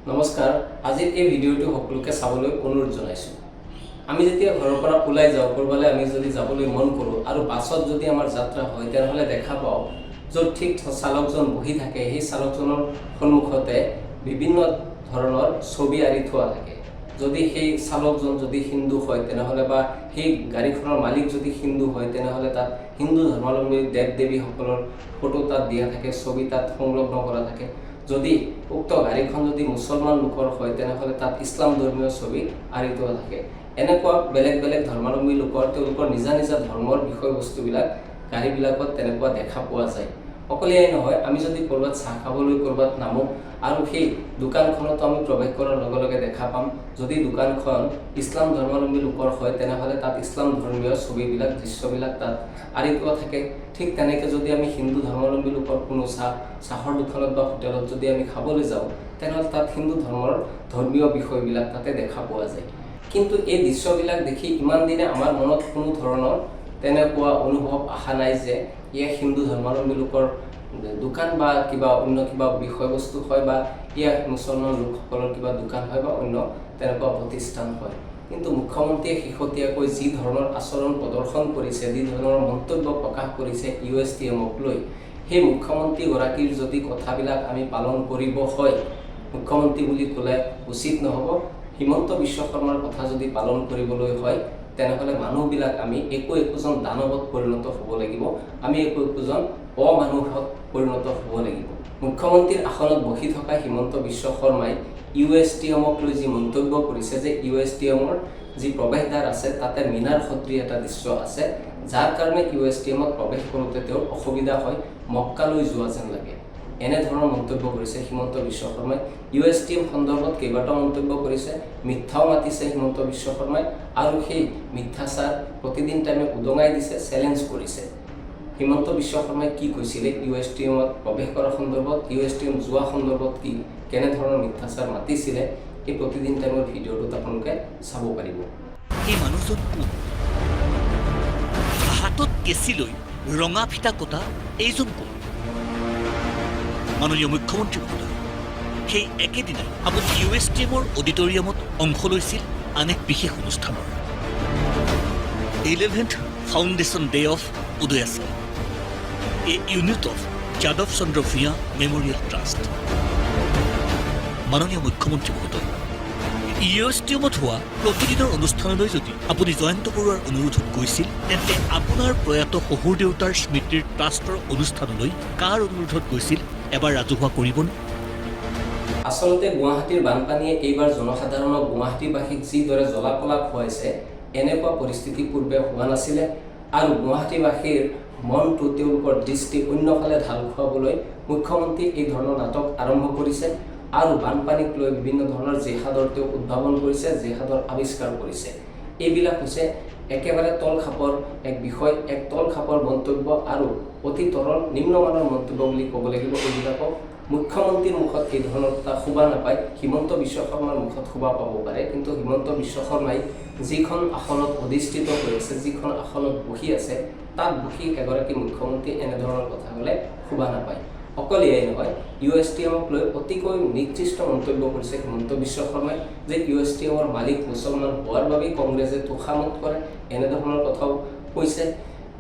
নমস্কাৰ আজিৰ এই ভিডিঅ'টো সকলোকে চাবলৈ অনুৰোধ জনাইছো। আমি যেতিয়া ঘৰৰ পৰা ওলাই যাওঁ কৰবালে আমি যদি যাবলৈ মন কৰোঁ আৰু বাছত যদি আমাৰ যাত্ৰা হয় তেতিয়াহ'লে দেখা পাওঁ য'ত ঠিক চালকজন বহি থাকে সেই চালকজনৰ সন্মুখতে বিভিন্ন ধৰণৰ ছবি আঁৰি থোৱা থাকে। যদি সেই চালকজন যদি হিন্দু হয় তেনেহ'লে বা সেই গাড়ীখনৰ মালিক যদি হিন্দু হয় তেনেহ'লে তাত হিন্দু ধৰ্মাৱলম্বী দেৱ দেৱীসকলৰ ফটো তাত দিয়া থাকে, ছবি তাত সংলগ্ন কৰা থাকে। যদি উক্ত গাড়ীখন যদি মুছলমান লোকৰ হয় তেনেহ'লে তাত ইছলাম ধৰ্মীয় ছবি আঁৰি থোৱা থাকে। এনেকুৱা বেলেগ বেলেগ ধৰ্মাৱলম্বী লোকৰ তেওঁলোকৰ নিজা নিজা ধৰ্মৰ বিষয়বস্তুবিলাক গাড়ীবিলাকত তেনেকুৱা দেখা পোৱা যায়। অকল এয়াই নহয়, আমি যদি ক'ৰবাত চাহ খাবলৈ ক'ৰবাত নামো আৰু সেই দোকানখনত আমি প্ৰৱেশ কৰাৰ লগে লগে দেখা পাম যদি দোকানখন ইছলাম ধৰ্মাৱলম্বী লোকৰ হয় তেনেহ'লে তাত ইছলাম ধৰ্মীয় ছবিবিলাক দৃশ্যবিলাক তাত আঁৰি থোৱা থাকে। ঠিক তেনেকৈ যদি আমি হিন্দু ধৰ্মাৱলম্বী লোকৰ কোনো চাহৰ দোকানত বা হোটেলত যদি আমি খাবলৈ যাওঁ তেনেহ'লে তাত হিন্দু ধৰ্মীয় বিষয়বিলাক তাতে দেখা পোৱা যায়। কিন্তু এই দৃশ্যবিলাক দেখি ইমান দিনে আমাৰ মনত কোনো ধৰণৰ তেনেকুৱা অনুভৱ অহা নাই যে ইয়ে হিন্দু ধৰ্মাৱলম্বী লোকৰ দোকান বা কিবা অন্য কিবা বিষয়বস্তু হয় বা ইয়া মুছলমান লোকসকলৰ কিবা দোকান হয় বা অন্য তেনেকুৱা প্ৰতিষ্ঠান হয়। কিন্তু মুখ্যমন্ত্ৰীয়ে শেহতীয়াকৈ যি ধৰণৰ আচৰণ প্ৰদৰ্শন কৰিছে, যি ধৰণৰ মন্তব্য প্ৰকাশ কৰিছে USTMক লৈ, সেই মুখ্যমন্ত্ৰীগৰাকীৰ যদি কথাবিলাক আমি পালন কৰিব হয়, মুখ্যমন্ত্ৰী বুলি ক'লে উচিত নহ'ব। হিমন্ত বিশ্ব শৰ্মাৰ কথা যদি পালন কৰিবলৈ হয় তেনেহ'লে মানুহবিলাক আমি একোজন দানৱত পৰিণত হ'ব লাগিব, আমি একোজন অমানুষত পৰিণত হ'ব লাগিব। মুখ্যমন্ত্ৰীৰ আসনত বহি থকা হিমন্ত বিশ্ব শৰ্মাই USTMক লৈ যি মন্তব্য কৰিছে যে USTMৰ যি প্ৰৱেশদ্বাৰ আছে তাতে মিনাৰ সদৃশ এটা দৃশ্য আছে, যাৰ কাৰণে USTMত প্ৰৱেশ কৰোঁতে তেওঁৰ অসুবিধা হয়, মক্কালৈ যোৱা যেন লাগে। এনেধৰণৰ মন্তব্য কৰিছে হিমন্ত বিশ্ব শৰ্মাই। USTM সন্দৰ্ভত কেইবাটাও মন্তব্য কৰিছে, মিথ্যাও মাতিছে হিমন্ত বিশ্ব শৰ্মাই আৰু সেই মিথ্যাচাৰ প্ৰতিদিন টাইমে উদঙাই দিছে, চেলেঞ্জ কৰিছে। হিমন্ত বিশ্ব শৰ্মাই কি কৈছিলে USTMত প্ৰৱেশ কৰাৰ সন্দৰ্ভত, USTM যোৱা সন্দৰ্ভত কি কেনেধৰণৰ মিথ্যাচাৰ মাতিছিলে, এই প্ৰতিদিন টাইমৰ ভিডিঅ'টোত আপোনালোকে চাব পাৰিব। এই মানুহজন কোন? হাতত কেঁচি লৈ ৰঙা ফিটা কটা এইজন কোন? মাননীয় মুখ্যমন্ত্ৰী মহোদয়, সেই একেদিনাই আপুনি USTMৰ অডিটৰিয়ামত অংশ লৈছিল আন এক বিশেষ অনুষ্ঠানৰ 11th foundation day of Udayachal, A unit of Yadav Chandra Bhuyan memorial trust. মাননীয় মুখ্যমন্ত্ৰী মহোদয়, USTMত হোৱা প্ৰতিদিনৰ অনুষ্ঠানলৈ যদি আপুনি জয়ন্ত বৰুৱাৰ অনুৰোধত গৈছিল তেন্তে আপোনাৰ প্ৰয়াত শহুৰ দেউতাৰ স্মৃতিৰ ট্ৰাষ্টৰ অনুষ্ঠানলৈ কাৰ অনুৰোধত গৈছিল এবাৰ ৰাজহুৱা কৰিবনে? আচলতে গুৱাহাটীৰ বানপানীয়ে এইবাৰ জনসাধাৰণক গুৱাহাটীবাসীক যিদৰে জ্বলাকলা খুৱাইছে এনেকুৱা পৰিস্থিতি পূৰ্বে হোৱা নাছিলে আৰু গুৱাহাটীবাসীৰ মনটো তেওঁলোকৰ দৃষ্টি অন্যফালে ঢাল খুৱাবলৈ মুখ্যমন্ত্ৰীয়ে এই ধৰণৰ নাটক আৰম্ভ কৰিছে আৰু বানপানীক লৈ বিভিন্ন ধৰণৰ জেহাদৰ তেওঁ উদ্ভাৱন কৰিছে, জেহাদৰ আৱিষ্কাৰ কৰিছে। এইবিলাক হৈছে একেবাৰে তলখাপৰ এক বিষয়, এক তলখাপৰ মন্তব্য আৰু অতি তৰল নিম্নমানৰ মন্তব্য বুলি ক'ব লাগিব। এইবিলাকক মুখ্যমন্ত্ৰীৰ মুখত এই ধৰণৰ এটা শোভা নাপায়, হিমন্ত বিশ্ব শৰ্মাৰ মুখত শোভা পাব পাৰে, কিন্তু হিমন্ত বিশ্ব শৰ্মাই যিখন আসনত অধিষ্ঠিত হৈ আছে, যিখন আসনত বহি আছে, তাত বহি এগৰাকী মুখ্যমন্ত্ৰী এনেধৰণৰ কথা ক'লে শোভা নাপায়। অকল এয়াই নহয়, USTMক লৈ অতিকৈ নিকৃষ্ট মন্তব্য কৰিছে হিমন্ত বিশ্ব শৰ্মাই যে USTMৰ মালিক মুছলমান হোৱাৰ বাবেই কংগ্ৰেছে তোষামত কৰে, এনেধৰণৰ কথাও কৈছে।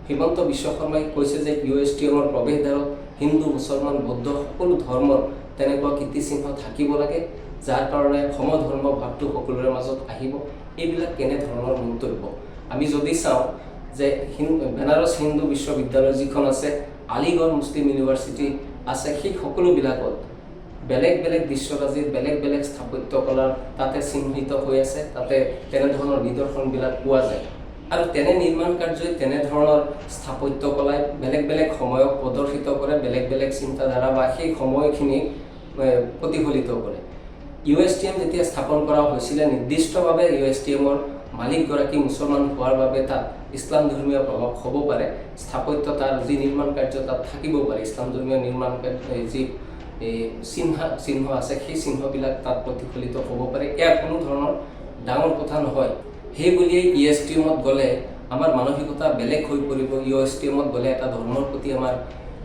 হিমন্ত বিশ্ব শৰ্মাই কৈছে যে USTMৰ প্ৰৱেশদ্বাৰত হিন্দু মুছলমান বৌদ্ধ সকলো ধৰ্মৰ তেনেকুৱা কীৰ্তিচিহ্ন থাকিব লাগে, যাৰ কাৰণে সমধৰ্ম ভাৱটো সকলোৰে মাজত আহিব। এইবিলাক কেনেধৰণৰ মন্তব্য? আমি যদি চাওঁ যে বেনাৰস হিন্দু বিশ্ববিদ্যালয় যিখন আছে, আলিগড় মুছলিম ইউনিভাৰ্চিটি আছে, সেই সকলোবিলাকত বেলেগ বেলেগ দৃশ্যৰাজিৰ বেলেগ বেলেগ স্থাপত্য কলাৰ তাতে চিহ্নিত হৈ আছে, তাতে তেনেধৰণৰ নিদৰ্শনবিলাক পোৱা যায় আৰু তেনে নিৰ্মাণ কাৰ্যই তেনেধৰণৰ স্থাপত্য কলাই বেলেগ বেলেগ সময়ক প্ৰদৰ্শিত কৰে, বেলেগ বেলেগ চিন্তাধাৰা বা সেই সময়খিনিক প্ৰতিফলিত কৰে। USTM যেতিয়া স্থাপন কৰা হৈছিলে নিৰ্দিষ্টভাৱে USTMৰ মালিকগৰাকী মুছলমান হোৱাৰ বাবে তাত ইছলাম ধৰ্মীয় প্ৰভাৱ হ'ব পাৰে, স্থাপত্য তাৰ যি নিৰ্মাণ কাৰ্য তাত থাকিব পাৰে, ইছলাম ধৰ্মীয় নিৰ্মাণ যি চিহ্ন আছে সেই চিহ্নবিলাক তাত প্ৰতিফলিত হ'ব পাৰে। এয়া কোনো ধৰণৰ ডাঙৰ কথা নহয়। সেই বুলিয়েই USTMত গ'লে আমাৰ মানসিকতা বেলেগ হৈ পৰিব, USTMত গ'লে এটা ধৰ্মৰ প্ৰতি আমাৰ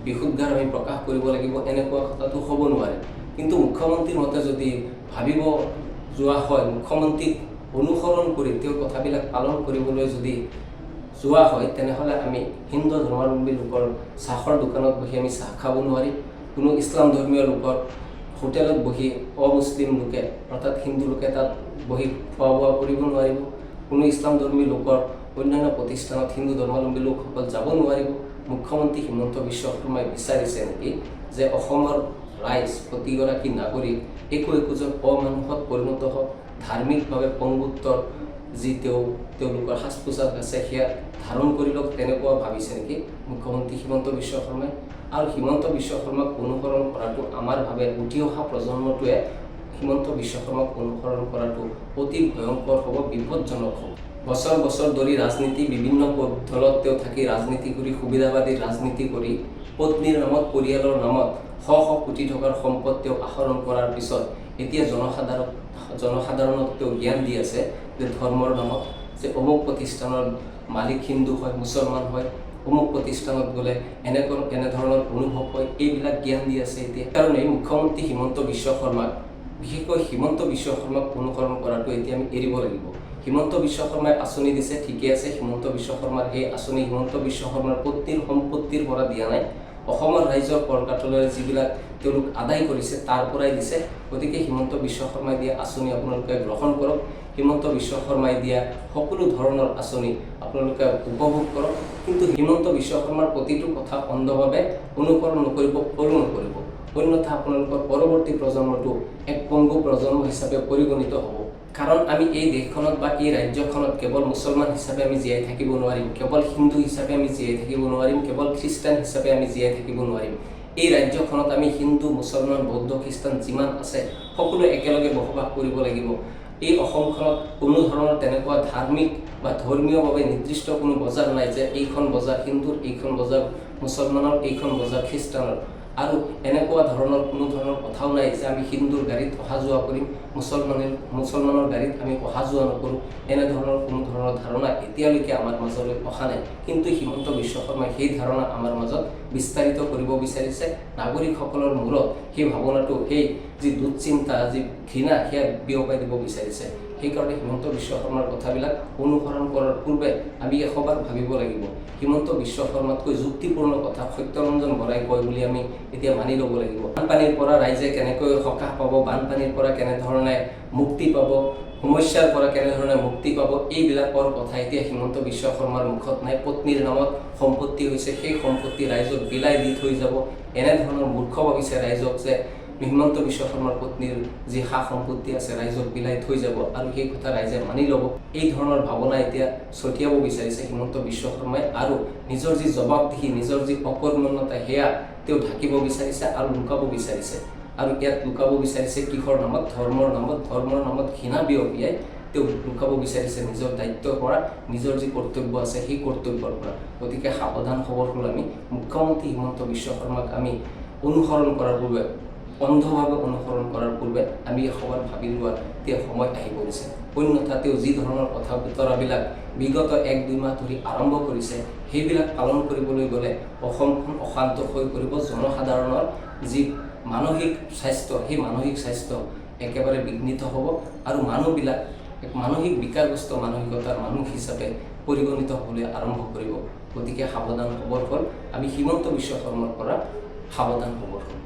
বিশুদ্ধাৰ আমি প্ৰকাশ কৰিব লাগিব, এনেকুৱা কথাটো হ'ব নোৱাৰে। কিন্তু মুখ্যমন্ত্ৰীৰ মতে যদি ভাবিব যোৱা হয়, মুখ্যমন্ত্ৰীক অনুসৰণ কৰি তেওঁৰ কথাবিলাক পালন কৰিবলৈ যদি যোৱা হয়, তেনেহ'লে আমি হিন্দু ধৰ্মাৱলম্বী লোকৰ চাহৰ দোকানত বহি আমি চাহ খাব নোৱাৰিম। কোনো ইছলাম ধৰ্মীয় লোকৰ হোটেলত বহি অমুছলিম লোকে অৰ্থাৎ হিন্দু লোকে তাত বহি খোৱা বোৱা কৰিব নোৱাৰিব। কোনো ইছলাম ধৰ্মী লোকৰ অন্যান্য প্ৰতিষ্ঠানত হিন্দু ধৰ্মাৱলম্বী লোকসকল যাব নোৱাৰিব। মুখ্যমন্ত্ৰী হিমন্ত বিশ্ব শৰ্মাই বিচাৰিছে নেকি যে অসমৰ ৰাইজ প্ৰতিগৰাকী নাগৰিক একোজন অমানুষত পৰিণত হওক, ধাৰ্মিকভাৱে পংগুত্বৰ যি তেওঁলোকৰ সাজ পোছাক আছে সেয়া ধাৰণ কৰি লওক, তেনেকুৱা ভাবিছে নেকি মুখ্যমন্ত্ৰী হিমন্ত বিশ্ব শৰ্মাই? আৰু হিমন্ত বিশ্ব শৰ্মাক অনুসৰণ কৰাটো আমাৰ ভাবে উঠি অহা প্ৰজন্মটোৱে হিমন্ত বিশ্ব শৰ্মাক অনুসৰণ কৰাটো অতি ভয়ংকৰ হ'ব, বিপদজনক হ'ব। বছৰ বছৰ ধৰি ৰাজনীতি বিভিন্ন দলত তেওঁ থাকি ৰাজনীতি কৰি সুবিধাবাদী ৰাজনীতি কৰি পত্নীৰ নামত পৰিয়ালৰ নামত শ শ কোটি টকাৰ সম্পদ তেওঁ আহৰণ কৰাৰ পিছত এতিয়া জনসাধাৰণক তেওঁ জ্ঞান দি আছে যে ধৰ্মৰ নামত যে অমুক প্ৰতিষ্ঠানৰ মালিক হিন্দু হয়, মুছলমান হয়, অমুক প্ৰতিষ্ঠানত গ'লে এনেধৰণৰ অনুভৱ হয়, এইবিলাক জ্ঞান দি আছে এতিয়া। কাৰণে মুখ্যমন্ত্ৰী হিমন্ত বিশ্ব শৰ্মাক, বিশেষকৈ হিমন্ত বিশ্ব শৰ্মাক অনুসৰণ কৰাটো এতিয়া আমি এৰিব লাগিব। হিমন্ত বিশ্ব শৰ্মাই আঁচনি দিছে, ঠিকে আছে, হিমন্ত বিশ্ব শৰ্মাৰ সেই আঁচনি হিমন্ত বিশ্ব শৰ্মাৰ পত্নীৰ সম্পত্তিৰ পৰা দিয়া নাই, অসমৰ ৰাইজৰ কৰ কাটলেৰে যিবিলাক তেওঁলোক আদায় কৰিছে তাৰ পৰাই দিছে। গতিকে হিমন্ত বিশ্ব শৰ্মাই দিয়া আঁচনি আপোনালোকে গ্ৰহণ কৰক, হিমন্ত বিশ্ব শৰ্মাই দিয়া সকলো ধৰণৰ আঁচনি আপোনালোকে উপভোগ কৰক, কিন্তু হিমন্ত বিশ্ব শৰ্মাৰ প্ৰতিটো কথা অন্ধভাৱে অনুকৰণ নকৰিব, ফল নকৰিব, অন্যথা আপোনালোকৰ পৰৱৰ্তী প্ৰজন্মটো এক পংগু প্ৰজন্ম হিচাপে পৰিগণিত হ'ব। কাৰণ আমি এই দেশখনত বা এই ৰাজ্যখনত কেৱল মুছলমান হিচাপে আমি জীয়াই থাকিব নোৱাৰিম, কেৱল হিন্দু হিচাপে আমি জীয়াই থাকিব নোৱাৰিম, কেৱল খ্ৰীষ্টান হিচাপে আমি জীয়াই থাকিব নোৱাৰিম। এই ৰাজ্যখনত আমি হিন্দু, মুছলমান, বৌদ্ধ, খ্ৰীষ্টান যিমান আছে সকলোৱে একেলগে বসবাস কৰিব লাগিব। এই অসমখনত কোনো ধৰণৰ তেনেকুৱা ধাৰ্মিক বা ধৰ্মীয়ভাৱে নিৰ্দিষ্ট কোনো বজাৰ নাই যে এইখন বজাৰ হিন্দুৰ, এইখন বজাৰ মুছলমানৰ, এইখন বজাৰ খ্ৰীষ্টানৰ। আৰু এনেকুৱা ধৰণৰ কোনো ধৰণৰ কথাও নাই যে আমি হিন্দুৰ গাড়ীত অহা যোৱা কৰিম, মুছলমানৰ গাড়ীত আমি অহা যোৱা নকৰোঁ। এনেধৰণৰ কোনো ধৰণৰ ধাৰণা এতিয়ালৈকে আমাৰ মাজলৈ অহা নাই, কিন্তু হিমন্ত বিশ্ব শৰ্মাই সেই ধাৰণা আমাৰ মাজত বিস্তাৰিত কৰিব বিচাৰিছে। নাগৰিকসকলৰ মূৰত সেই ভাৱনাটো, সেই যি দুশ্চিন্তা, যি ঘৃণা, সেয়া বিয়পাই দিব বিচাৰিছে। সেইকাৰণে হিমন্ত বিশ্ব শৰ্মাৰ কথাবিলাক অনুসৰণ কৰাৰ পূৰ্বে আমি এশবাৰ ভাবিব লাগিব। হিমন্ত বিশ্ব শৰ্মাতকৈ যুক্তিপূৰ্ণ কথা সত্যৰঞ্জন বৰাই কয় বুলি আমি এতিয়া মানি ল'ব লাগিব। বানপানীৰ পৰা ৰাইজে কেনেকৈ সকাহ পাব, বানপানীৰ পৰা কেনেধৰণে মুক্তি পাব, সমস্যাৰ পৰা কেনেধৰণে মুক্তি পাব, এইবিলাকৰ কথা এতিয়া হিমন্ত বিশ্ব শৰ্মাৰ মুখত নাই। পত্নীৰ নামত সম্পত্তি হৈছে, সেই সম্পত্তি ৰাইজক বিলাই দি থৈ যাব, এনেধৰণৰ মূৰ্খ ভাবিছে ৰাইজক যে হিমন্ত বিশ্ব শৰ্মাৰ পত্নীৰ যি সা সম্পত্তি আছে ৰাইজক বিলাই থৈ যাব আৰু সেই কথা ৰাইজে মানি ল'ব। এই ধৰণৰ ভাৱনা এতিয়া ছটিয়াব বিচাৰিছে হিমন্ত বিশ্ব শৰ্মাই, আৰু নিজৰ যি জবাবদিহি, নিজৰ যি অকৰ্মণ্যতা সেয়া তেওঁ ঢাকিব বিচাৰিছে আৰু লুকাব বিচাৰিছে। আৰু ইয়াত লুকাব বিচাৰিছে কিহৰ নামত? ধৰ্মৰ নামত ঘৃণা বিয়পিয়াই তেওঁ লুকাব বিচাৰিছে নিজৰ দায়িত্বৰ পৰা, নিজৰ যি কৰ্তব্য আছে সেই কৰ্তব্যৰ পৰা। গতিকে সাৱধান খবৰ হ'ল আমি মুখ্যমন্ত্ৰী হিমন্ত বিশ্ব শৰ্মাক আমি অনুসৰণ কৰাৰ পূৰ্বে, অন্ধভাৱে অনুসৰণ কৰাৰ পূৰ্বে আমি এশবাৰ ভাবি লোৱাৰ এতিয়া সময় আহি পৰিছে। অন্যথা তেওঁ যি ধৰণৰ কথা বতৰাবিলাক বিগত 1-2 মাহ ধৰি আৰম্ভ কৰিছে, সেইবিলাক পালন কৰিবলৈ গ'লে অসমখন অশান্ত হৈ পৰিব। জনসাধাৰণৰ যি মানসিক স্বাস্থ্য, সেই মানসিক স্বাস্থ্য একেবাৰে বিঘ্নিত হ'ব আৰু মানুহবিলাক এক মানসিক বিকাৰগ্ৰস্ত মানসিকতাৰ মানুহ হিচাপে পৰিগণিত হ'বলৈ আৰম্ভ কৰিব। গতিকে সাৱধান খবৰ হ'ল আমি হিমন্ত বিশ্ব শৰ্মাৰ পৰা সাৱধান খবৰ হ'ল।